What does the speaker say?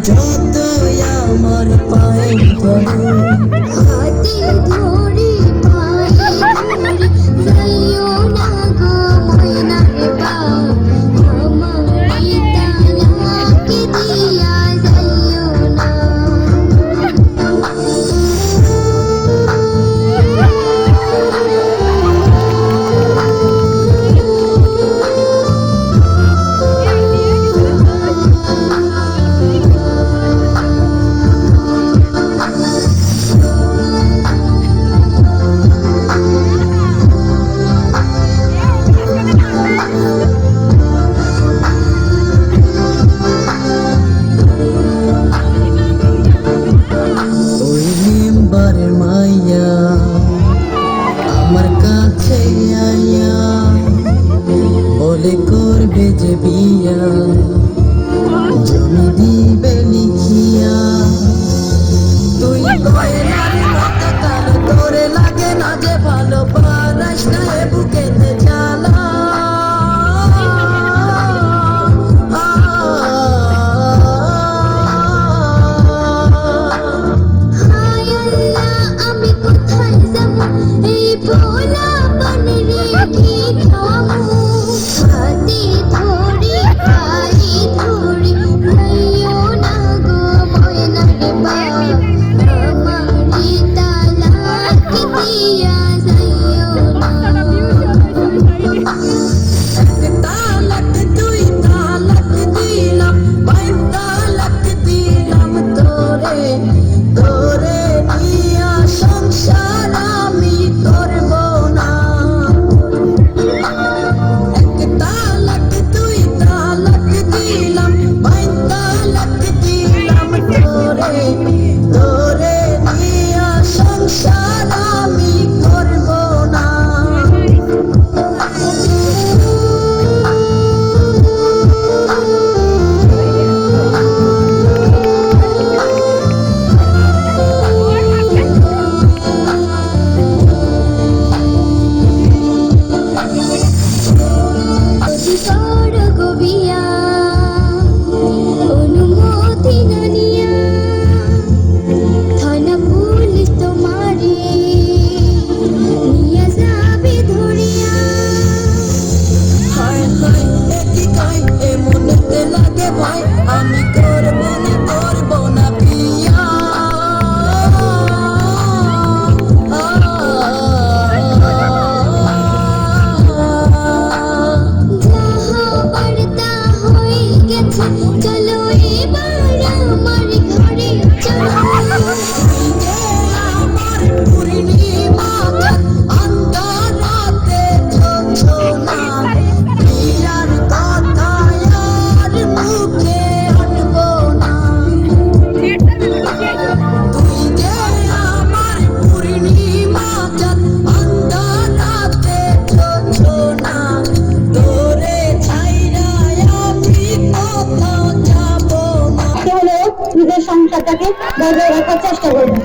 যতই আমার পায়ে পড়ো হাতে ধরে পায়ে ধরে যাইও না গো ময়নার বাপ আমারে তালাক দিয়া যাইও না মাইয়া আমার কাছে আইয়া বলে করবে যে বিয়া জমি দিবে লিখিয়া তুই কয়লার মতো কালো তোরে লাগে না যে ভালো পারাস না এ বুকেতে জ্বালা চলো এবার আমার ঘরে চলো আমার পূর্ণিমা অন্ধরাতে ঝোছনা প্রিয়ার কথা আর মুখে আনবো না তুই যে আমার পূর্ণিমা অন্ধরাতে ঝোছনা তোরে ছাইরা আমি কোথাও যাবো না। নিজের সংসারটাকে বজায় রাখার চেষ্টা করবেন।